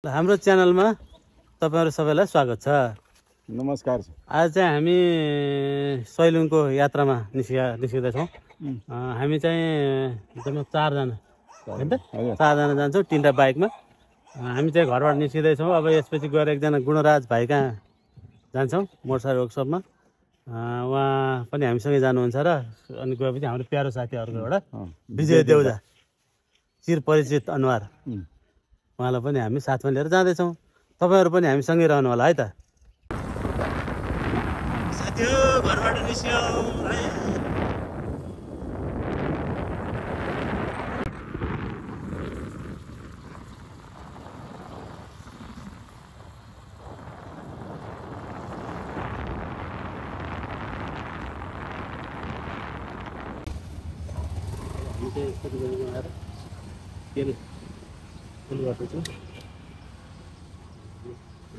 हाम्रो च्यानलमा तपाईहरु सबैलाई स्वागत छ। नमस्कार। आज चाहिँ हामी सैलुङको यात्रामा निस्किँदै छौँ। हामी चाहिँ जम्मा 4 जना हैन त 4 जना जान्छौँ तीनटा बाइकमा। हामी चाहिँ घरबाट निस्किँदै छौँ। अब यसपछि गएर एकजना गुणराज भाइ कहाँ जान्छौँ मोटरसाइकल वर्कसपमा। उहाँ पनि हामीसँगै जानुहुन्छ र अनि गएपछि हाम्रो प्यारो साथीहरुको एउटा विजय देउजा चिर परिचित अनुहार उहाँलाई पनि हामी साथमा लिएर जाँदैछौँ। तपाईहरु पनि हामीसँगै रहनु होला है त। साथी हो घरबाट निस्क्यौ है।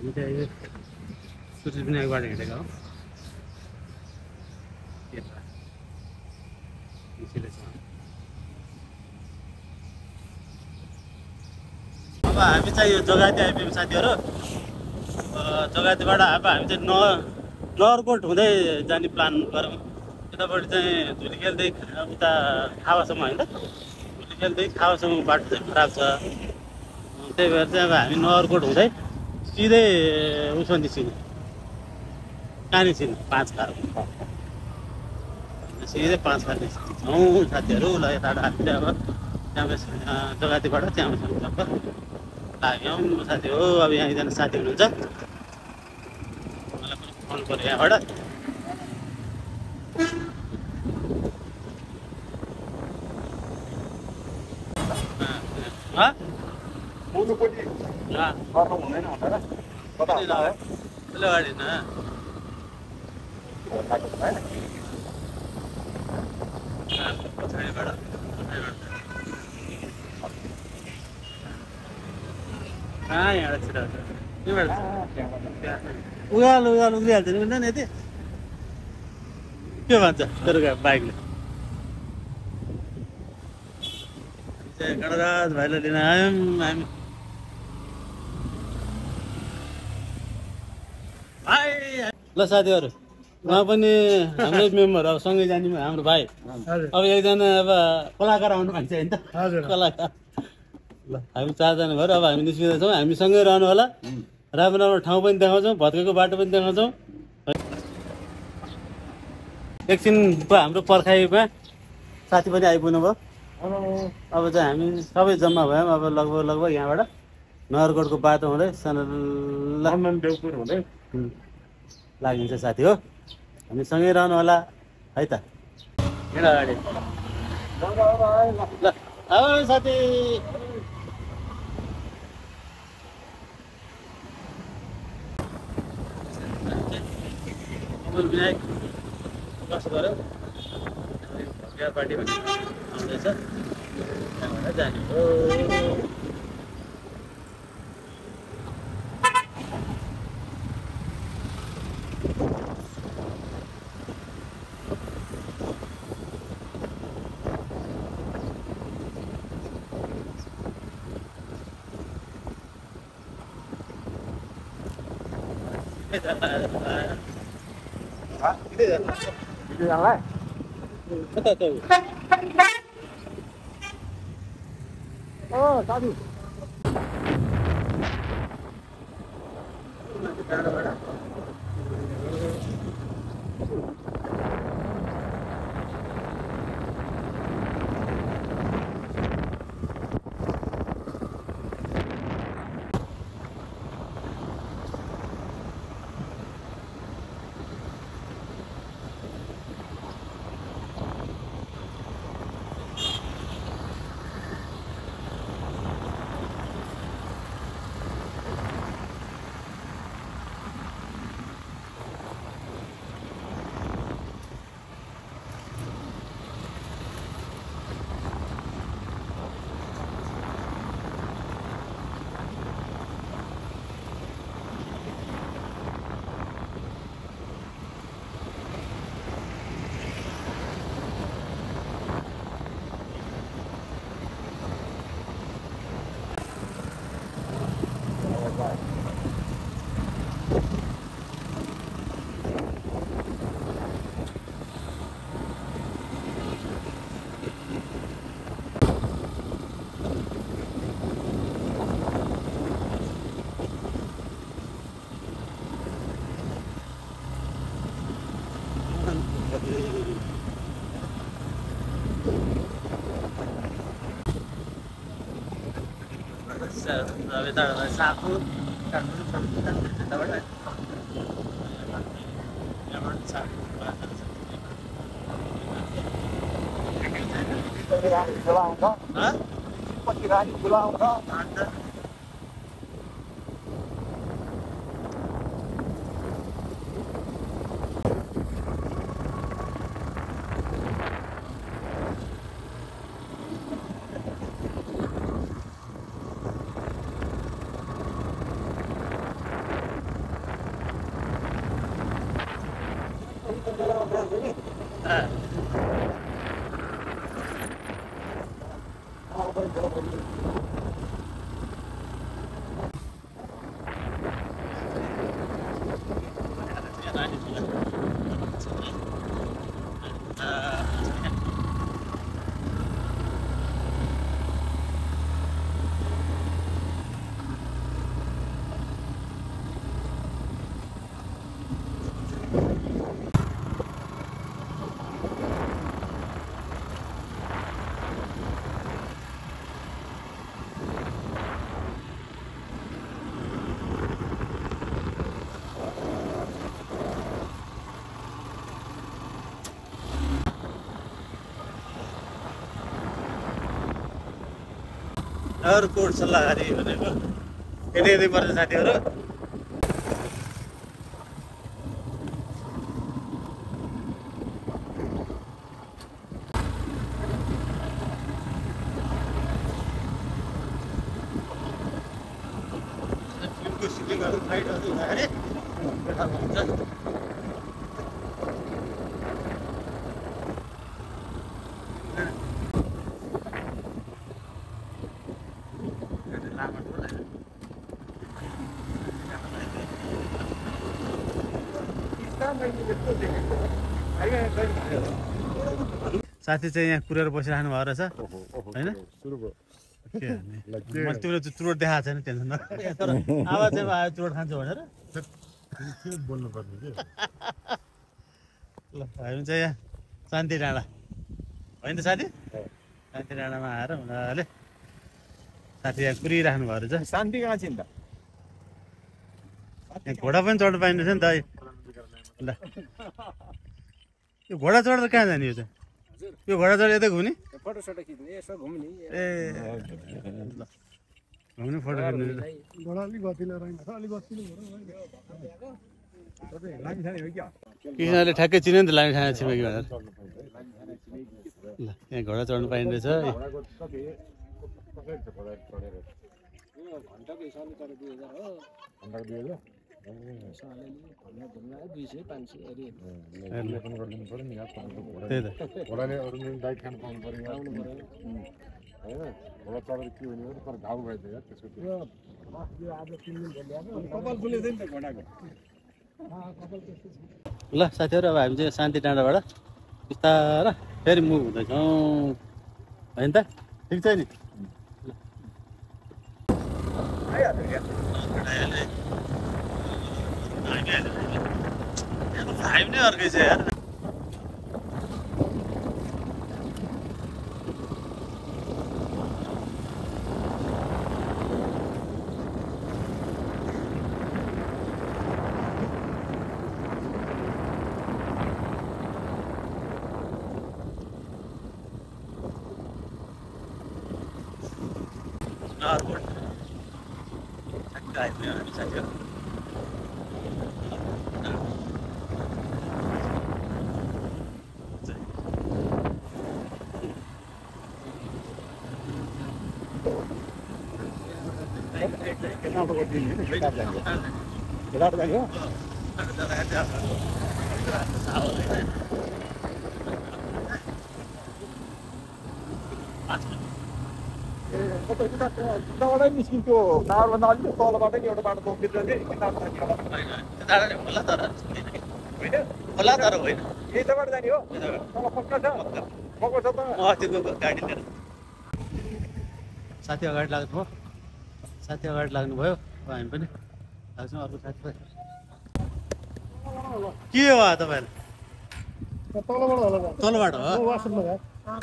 हामी चाहिँ सूर्य विनायकबाट हिँडेको हो। अब हामी चाहिँ यो जगाती आइपुग्यौँ साथीहरु। जगातीबाट अब हामी चाहिँ नगरकोट हुँदै जाने प्लान गरौँ। यतापट्टि चाहिँ धुलीखेलदेखि उता खावासम्म हैन त धुलीखेलदेखि खावासम्म बाटो चाहिँ खराब छ। त्यही भएर चाहिँ अब हामी नगरकोट हुँदै सिधै उसमा निस्किने कहाँ निस्किने 5 खाल सिधै 5 खाल निस्किन्छौँ साथीहरु। ल यता हामीले अब त्यहाँ जगातीबाट त्यहाँ लाग्यौँ साथी हो। अब यहाँ एकजना साथी हुनुहुन्छ मलाई पनि फोन गर्यो यहाँबाट। मुलुपट्टि गर्नु हुँदैन भनेर कता हो गाडी न पछाडिबाट यहाँबाट छिटो उगाल उग्रिहाल्छ नि नि यति के भन्छ तेरो बाइकले। गणराज भाइलाई लिन आयौँ हामी। ल साथीहरु उहाँ पनि हाम्रै मेम्बर अब सँगै जाने हाम्रो भाइ। अब एकजना अब कलाकार आउनु भन्छ हैन त कलाकार। ल हामी 4 जना भएर अब हामी निस्किँदैछौँ। हामी सँगै रहनु होला। राम्रो राम्रो ठाउँ पनि देखाउँछौँ भत्केको बाटो पनि देखाउँछौँ। एकछिन हाम्रो पर्खाइमा साथी पनि आइपुग्नु भयो। अब चाहिँ हामी सबै जम्मा भयौँ। अब लगभग यहाँबाट नगरकोटको बाटो हुँदै देवपुर हुँदै लागिन्छ साथी हो। हामी सँगै रहनु होला है त। हिँड अगाडि ल अब साथी विनायक कसो गऱ्यो बिहा पार्टी भन्ने आउँदैछ त्यहाँबाट जाने हो। कता त साथी यताबाट साखु यताबाट कोट सल्लाहकारी भनेको यतै यतै पर्छ साथीहरू। फिल्मको सुटिङहरू फाइटहरू हुँदाखेरि हुन्छ। साथी चाहिँ यहाँ कुरेर बसिरहनु भयो रहेछ होइन? मैले तिम्रो चुरोट देखाएको छैन टेन्सन नगर। तर आवाज चाहिँ आयो चुरोट खान्छु भनेर बोल्नु पर्ने के ल हामी चाहिँ यहाँ शान्ति डाँडा होइन त साथी? शान्ति डाँडामा आएर उनीहरूले साथी यहाँ कुरिराख्नु भयो रहेछ। शान्ति कहाँ छ नि त? यहाँ घोडा पनि चढ्नु पाइँदैछ नि त। ल यो घोडा चढ्दा कहाँ जाने यो चाहिँ? यो घोडा चढ यता घुम्ने फोटोसोटो खिच्ने यसो घुम्ने ए घुम्ने फोटो खिच्ने कृष्णले ठ्याक्कै चिन्यो नि त लाने ठाने छिमेकी भनेर। ल यहाँ घोडा चढ्नु पाइँदो रहेछ। घन्टाको हिसाबले तर 2000 हो। घन्टाको 2000 त्यही त घोडाले अरू डाइट खानु पाउनु पर्यो होइन? घोडा चढेर के हुने हो तर घाउ भइदियो यार त्यसको कपाल फुलेको थियो नि त घोडाको। ल साथीहरू अब हामी चाहिँ शान्ति डाँडाबाट बिस्तारा फेरि मुभ हुँदैछौँ होइन त? ठिक छ नि? भाइब नै अर्कै छ यार। निस्किन्थ्यो टावरभन्दा अलिक तलबाट एउटा बाटो बोकिन्छ कि खोला तर होइन यताबाट जाने हो तल पक्का छ पक्का छ त गाडी लिएर साथी अगाडि लाग्नु भयो। साथी अगाडि लाग्नुभयो अब हामी पनि लाग्छौँ अर्को साथी। के हो तपाईँहरू तलबाट हो?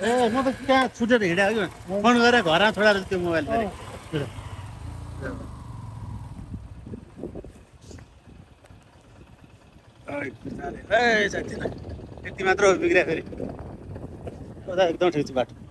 ए म त त्यहाँ छुटेर हिँडेको कि फोन गरेर घर छोडाएर त्यो मोबाइल फेरि ए साथी यति मात्र हो बिग्रिया फेरि उता एकदम ठिक छ बाटो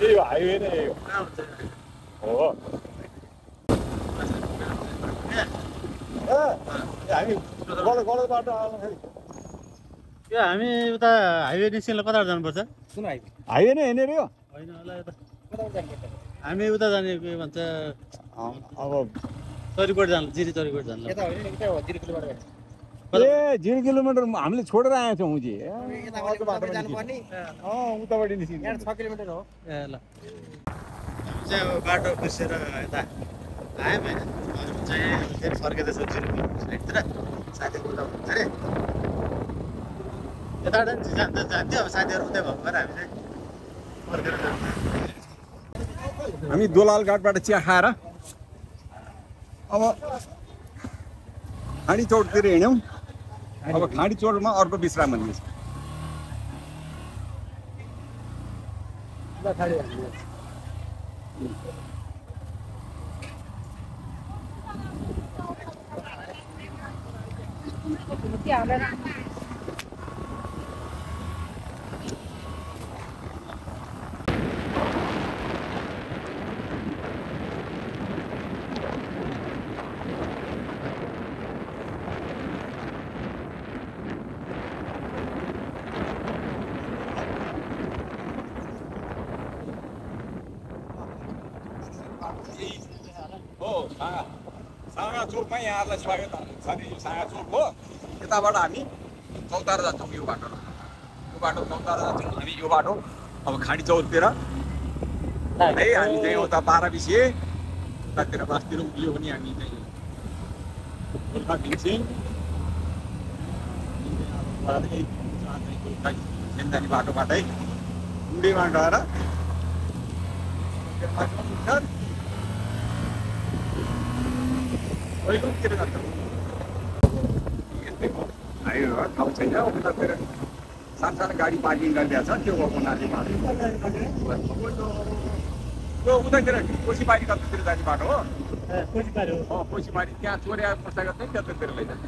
यो हाइवे नै हो हामी गलत बाटो आउँदाखेरि यो हामी उता हाइवे निस्किँदा कताबाट जानुपर्छ कुन हाइवे हाइवे नै हेर्ने रे यो होइन होला यता कताबाट जानुपर्छ हामी उता जाने के भन्छ अब चरीकोट जानु जिरी चरीकोट जानु यता होइन नि उता 0 किलोमिटर ए 0 किलोमिटर हामीले छोडेर आएका छौँ उजी यताबाट जानुपर्ने उताबाट निस्किन्छ यहाँ 6 किलोमिटर हो ए ल हामी चाहिँ अब बाटो बिर्सेर यता आयौँ होइन अरू चाहिँ फेरि फर्किँदैछौँ 0 किलोमिटर साइडतिर साथीहरू उता हुन्छ अरे यताबाट जान्थ्यो अब साथीहरू उतै भएको भएर हामी चाहिँ फर्केर जान्छ हामी दोलाल घाटबाट चिया खाएर अब खाडी चौरतिर हिँड्यौँ अब खाडी चौरमा अर्को विश्राम भन्ने छ सागा चोकमा यहाँहरूलाई स्वागत छ नि यो सागा चोक हो यताबाट हामी चौतारा जान्छौँ यो बाटो चौतारा जान्छौँ हामी यो बाटो अब खाडी चौरतिर है हामी चाहिँ उता 12 बिसे उतातिर बासतिर उभियो भने हामी चाहिँ गोर्खा भिन्सिङ सेन्दानी बाटोबाटै गुडीमा गएर ठाउँ छैन उतातिर सानो गाडी पार्किङ गरिदिएको छ त्यो हुनाले त्यो उतातिर कोसीबारी कतातिर जाने बाटो हो कोसीबारी त्यहाँ चोर्या पुस्तक चाहिँ त्यतातिर लैजाने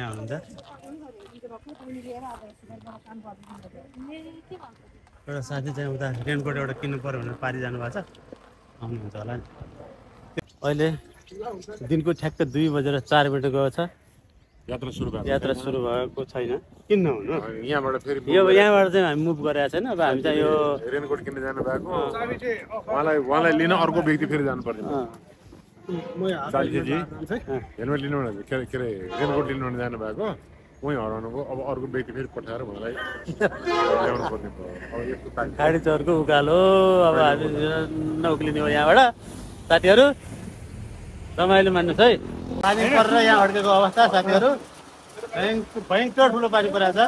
यहाँ हुनुहुन्छ एउटा साथी चाहिँ उता रेनकोट एउटा किन्नु पर्यो भनेर पारि जानुभएको छ आउनुहुन्छ होला नि अहिले दिनको ठ्याक्क 2 बजेर 4 मिनट गएको छ यात्रा सुरु भएको छैन किन नहुनु यहाँबाट फेरि यहाँबाट चाहिँ हामी मुभ गरेका छैन अब हामी चाहिँ यो रेनकोट किन्न जानु भएको उहाँलाई लिन अर्को व्यक्ति फेरि जानु पर्दैन साथीजी हेलमेट लिनु भने के अरे रेनकोट लिनु भने जानु भएको उहीँ हराउनु भयो अब अर्को व्यक्ति फेरि पठाएर उहाँलाई ल्याउनु पर्ने भयो अब यस्तो खाडी चौरको उकालो अब हामी नउक्लिने हो यहाँबाट साथीहरू रमाइलो मान्नुहोस् है पानी परेर यहाँ अड्केको अवस्था साथीहरू भयङ्कर ठुलो पानी परेको छ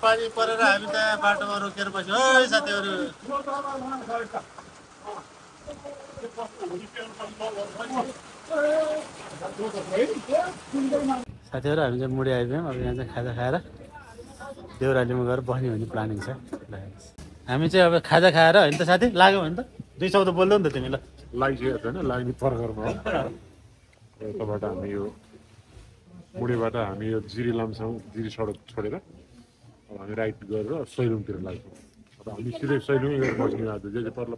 पानी परेर हामी त बाटोमा रोकेर बस्यो है साथीहरू हामी चाहिँ मुडी आइपुग्यौँ अब यहाँ चाहिँ खाजा खाएर देउरालीमा गएर बस्ने भन्ने प्लानिङ छ हामी चाहिँ अब खाजा खाएर होइन त साथी लाग्यो भने त 2 शब्द बोल्दै नि त तिमी ल लागिसकेको छैन लाग्ने प्रखरमा हो यताबाट हामी यो मुडीबाट हामी यो जिरी लाम्छौँ जिरी सडक छोडेर अब हामी राइट गरेर सैलुङतिर लाग्छौँ अब हामी सिधै सैलुङ गएर बस्ने आज जे पर्ला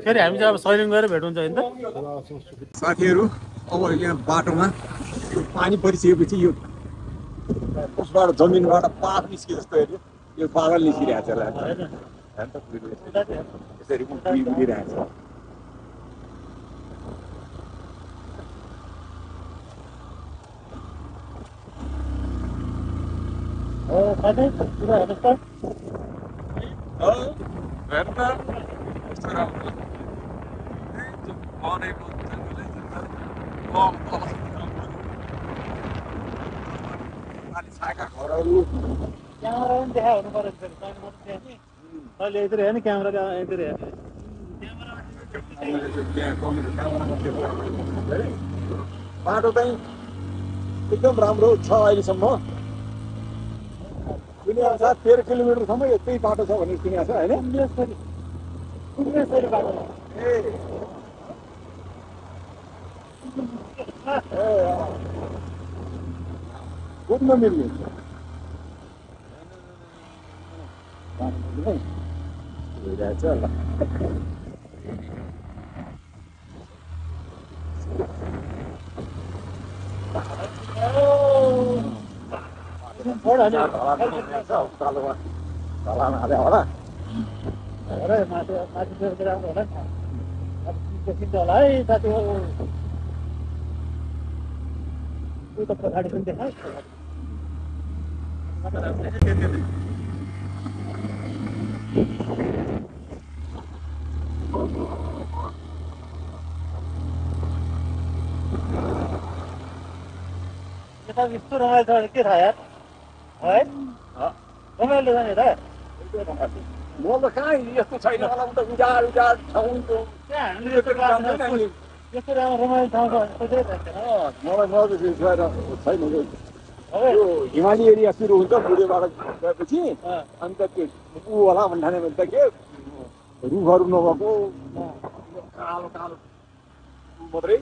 फेरि हामी चाहिँ अब सैलुङ गएर भेटुन्छ होइन त साथीहरू अब यहाँ बाटोमा पानी परिसकेपछि यो उसबाट जमिनबाट पात निस्के जस्तो हेऱ्यो यो पागल निस्किरहेको छ यसरी उभिरहेको छ बाटो चाहिँ एकदम राम्रो छ अहिलेसम्म सुनिएको छ 13 किलोमिटरसम्म यस्तै बाटो छ भनेर सुनिएको छ होइन कुद्न मिल्ने भइरहेछ ल यता यस्तो रमाइलो छ के थाहा यार है रमाइलो छ नि त म त कहाँ यस्तो छैन मलाई त उजाड ठाउँ त्यहाँ हामीले यस्तो राम्रो रमाइलो ठाउँ छ सोचेर मलाई नजिक छैन यो हिमाली एरिया सुरु हुन्छ बुढेबाट गएपछि अन्त त्यो ऊ होला भन्ने त के रुखहरू नभएको कालो कालो मात्रै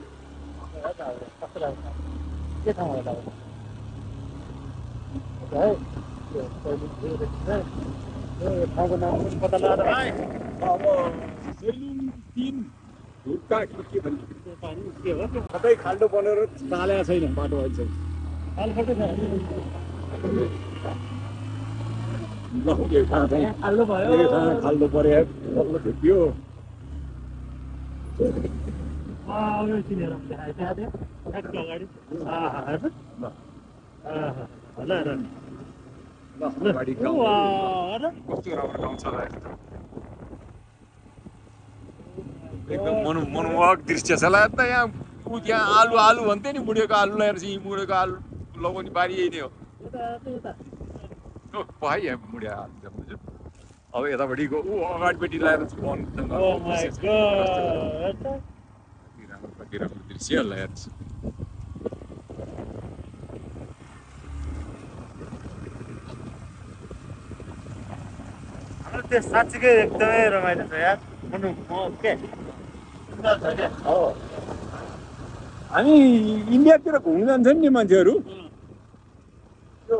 के ठाउँ होला है ठाउँको नाम पनि पत्ता लगाएर भाइ अब सेलुन 3 ढुक्का के भन्ने के हो सबै खाल्डो बनेर चालेको छैन बाटो अहिले अलफटै छ खाल्डो भयो खाल्डो पऱ्यो बल्ल भेटियो चिनेर देखायो ठ्याक्क अगाडि अगाडि गाउँ कस्तो राम्रो गाउँ छ एकदम मनमोहक दृश्य छ ल त यहाँ त्यहाँ आलु भन्थे नि मुडेको आलु लगाएर चाहिँ मुडेको आलु लगाउने बारी यही नै हो भाइ यहाँ मुडे आलु जम्मै अब यतापट्टिको ऊ अगाडिपट्टि लगाएर राम्रो दृश्य लगाएर त्यो साँच्चीकै एकदमै रमाइलो छ यार के हामी इन्डियातिर घुम्न जान्छन् नि मान्छेहरू यो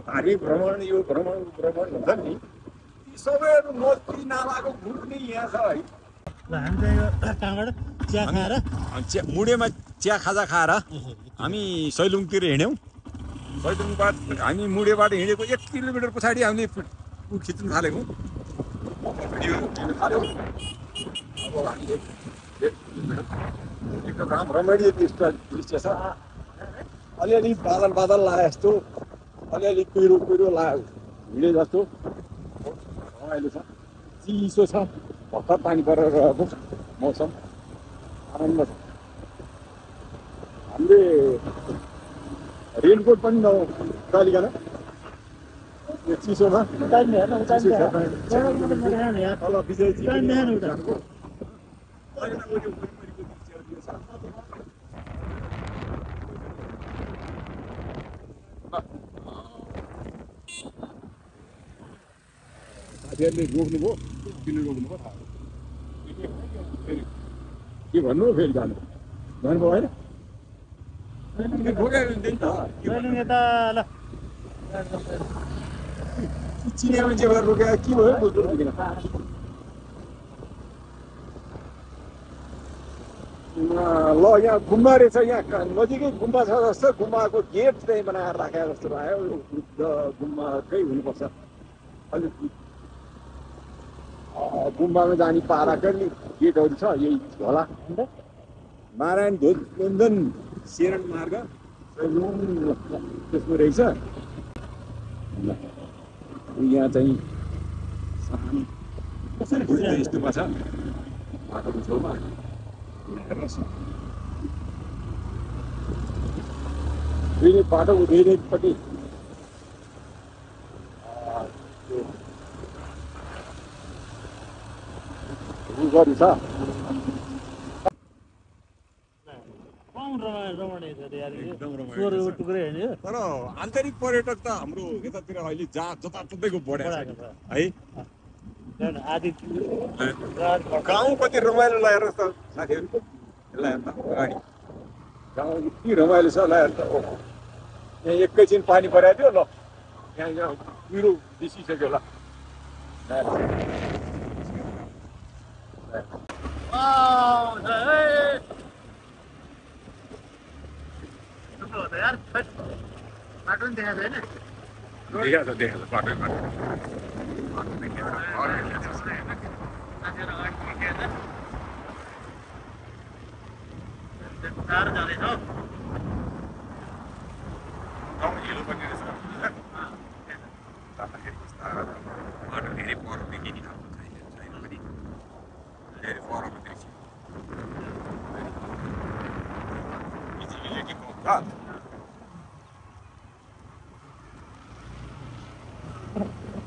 धार्मिक भ्रमण यो भ्रमण भन्छन् नि ती सबैहरू नदी नालाको ग्रुप नै यहाँ छ है हामी चाहिँ यो कहाँबाट चिया खाएर मुडेमा चिया खाजा खाएर हामी सैलुङतिर हिँड्यौँ सैलुङबाट हामी मुडेबाट हिँडेको 1 किलोमिटर पछाडि हामीले खिच्न थालेको भिडियो लिन थाल्यौँ अब हामीले एकदम रमणीय दृश्य छ अलिअलि बादल लाए जस्तो अलिअलि कुहिरो लाग्यो हिँडे जस्तो रमाइलो छ चिसो छ भर्खर पानी परेर गएको मौसम आनन्द छ हामीले रेनकोट पनि नलिकन यो चिसोमा साथीहरूले रोक्नुभयो किन रोक्नुभयो थाहा के भन्नु फेरि जानुभयो होइन चिनिया मान्छे भएर रोकेर के भयो रोकिन ल यहाँ गुम्बा रहेछ यहाँ नजिकै गुम्बा छ जस्तो गुम्बाको गेट चाहिँ बनाएर राखेको जस्तो लाग्यो बुद्ध गुम्बाकै हुनुपर्छ अलिक गुम्बामा जाने पाराकै गेटहरू छ यही होला नारायण ध्वज बन्धन शेरण मार्ग त्यसको रहेछ यहाँ चाहिँ सानो कसरी घुम्ने यस्तोमा छ बाटोको छेउमा दुई बाटोको दुईपट्टि रुखहरू छ तर आन्तरिक पर्यटक त हाम्रो यतातिर अहिले जताततैको बढेको छ है गाउँ कति रमाइलो लागेर त साथीहरू यसलाई हेर्दा अगाडि गाउँ यति रमाइलो छ लागेर त यहाँ एकैछिन पानी परेको थियो ल यहाँ कुहिरो बिसिसक्यो ल बाटो पनि देखाएको छैन देखाएको छ बाटो जाँदैछ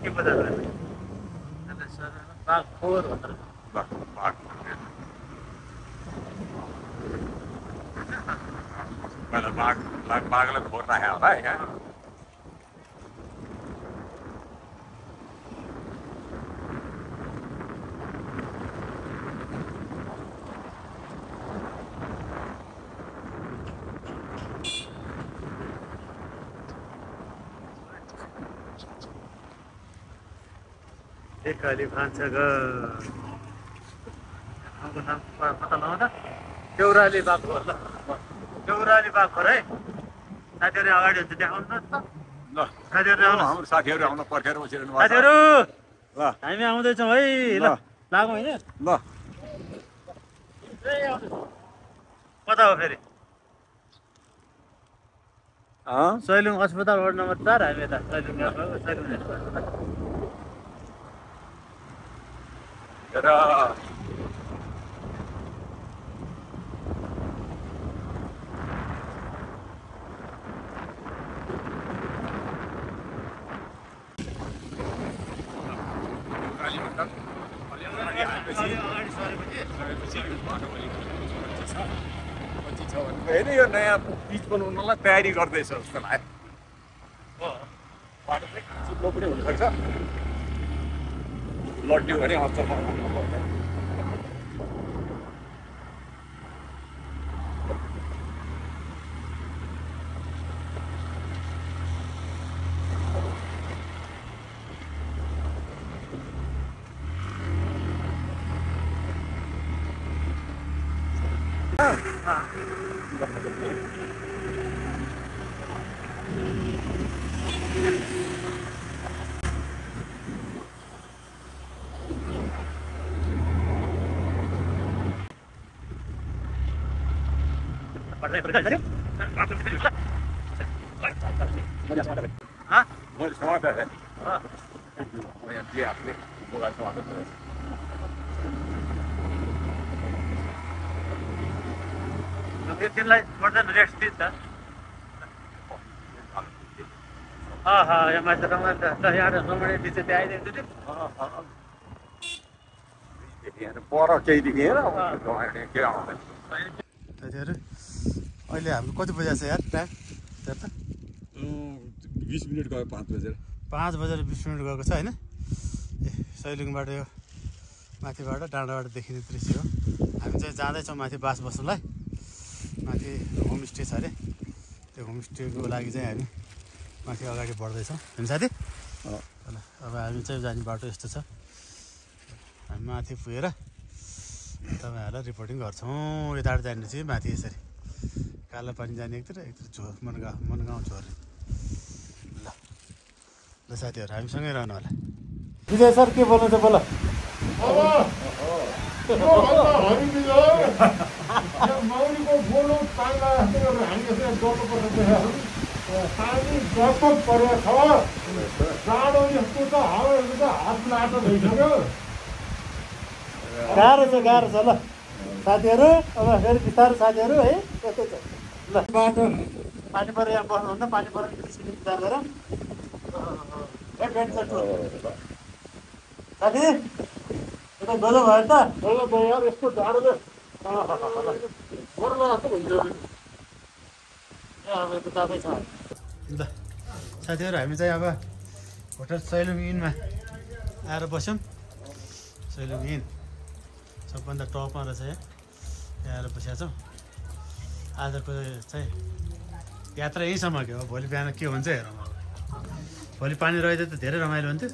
के बजार बाघ खोर भनेर बाघलाई खोर राख्यो होला यहाँ एकाली भान्सा गाउँको नाम पत्ता लगाउँदा देउराली बाघ हो ल देउराली बाघ हो है साथीहरू अगाडि हुन्छ देखाउनु न त ल साथीहरू आउनु हाम्रो साथीहरू आउन पर्खेर बसिरहनु भएको छ साथीहरू ल हामी आउँदैछौँ है ल लागौँ होइन ल कता हो फेरि सैलुङ अस्पताल वार्ड नम्बर 4 हामी यता सैलुङ र होइन यो नयाँ पिच बनाउनलाई तयारी गर्दैछ जस्तो लाग्यो बाटो चाहिँ चिप्लो पनि हुनसक्छ लड्यो भने हतार मैले समाचार है यहाँ दिए आपने बोला समाचार तिमीलाई पर्दैन रेस्ट दिन्छ यहाँ मान्छे रमाइलो ल यहाँ रमाइलो दिन्छ त्यहाँ आइदिन्छ नि पर केही देखेर के आउँदैन साथीहरू अहिले हाम्रो कति बजी छ यार टाइम त्यहाँ त 20 मिनट गयो 5 बजेर 5 बजेर 20 मिनट गएको छ होइन ए सैलुङबाट यो माथिबाट डाँडाबाट देखिने दृश्य हो हामी चाहिँ जाँदैछौँ माथि बास बस्नुलाई माथि होमस्टे छ अरे त्यो होमस्टेको लागि चाहिँ हामी माथि अगाडि बढ्दैछौँ होइन साथी ल अब हामी चाहिँ जाने बाटो यस्तो छ हामी माथि पुगेर तपाईँहरूलाई रिपोर्टिङ गर्छौँ यताबाट जाने चाहिँ माथि यसरी कालो पानी जाने एकतिर झोर मनगाउँ झोर ल ल साथीहरू हामीसँगै रहनु होला विजय सर के बोल्नु छ बोल मौरीको गोलो पाङ्ला हामी पानी व्यापक परेको छ जाडो यस्तो छ हावाहरू त हात लाटो भइसक्यो गाह्रो छ ल साथीहरू अब फेरि बिस्तारो साथीहरू है त्यस्तै छ ल बाटो पानी परेर यहाँ बस्नुहुन्न पानी परेर विचार गरेर साथी यता गजो भयो त यार यस्तो जाडोले मर्न जस्तो भइसक्यो अब त तपाईँ छ ल साथीहरू हामी चाहिँ अब होटल सैलुङ इनमा आएर बस्यौँ सैलुङ इन सबभन्दा टपमा रहेछ यहाँ आएर बसेका छौँ आजको चाहिँ यात्रा यहीँसम्म के हो भोलि बिहान के हुन्छ हेरौँ अब भोलि पानी रहेछ त धेरै रमाइलो हुन्थ्यो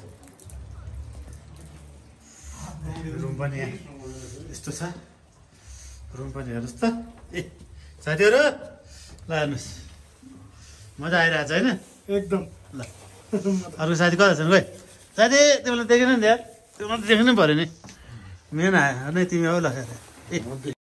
रुम पनि यहाँ यस्तो छ रुम पनि हेर्नुहोस् त ए साथीहरू ल हेर्नुहोस् मजा आइरहेको छ होइन एकदम ल अर्को साथी कता छन् खोइ साथी तिमीलाई देखेन नि यार तिमीलाई देख्नु पऱ्यो नि मेन आयो नै तिमी आऊ ल ए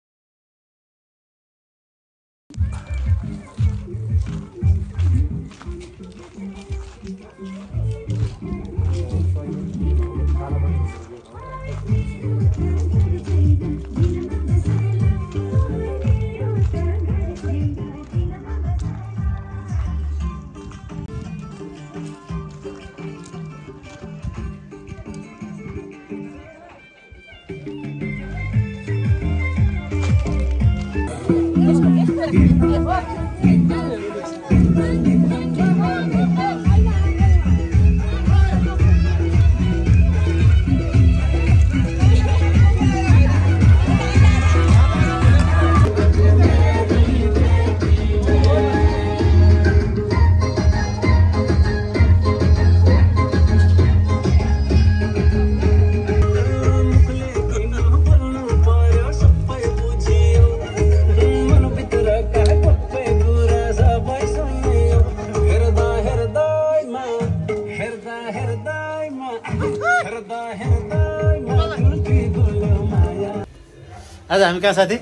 आज हामी कहाँ साथी?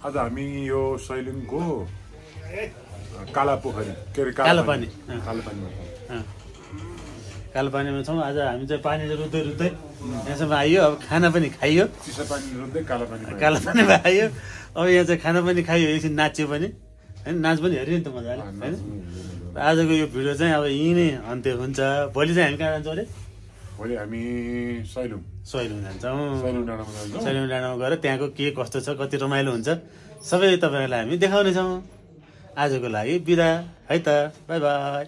आज हामी यो सैलुङको काला पोखरी के अरे कालो पानी कालो पानीमा छौँ। आज हामी चाहिँ पानी चाहिँ रुँदै रुँदै यहाँसम्म आइयो। अब खाना पनि खाइयो, चिसो पानी रुँदै कालो पानीमा आइयो। अब यहाँ चाहिँ खाना पनि खाइयो, एकछिन नाच्यो पनि होइन, नाच पनि हेऱ्यो नि त मजाले होइन। आजको यो भिडियो चाहिँ अब यहीँ नै अन्त्य हुन्छ। भोलि चाहिँ हामी कहाँ जान्छौँ अरे? भोलि हामी सैलुङ जान्छौँ। सैलुङ डाँडामा गएर त्यहाँको के कस्तो छ, कति रमाइलो हुन्छ सबै तपाईँहरूलाई हामी देखाउनेछौँ। आजको लागि बिदा है त, बाई बाई।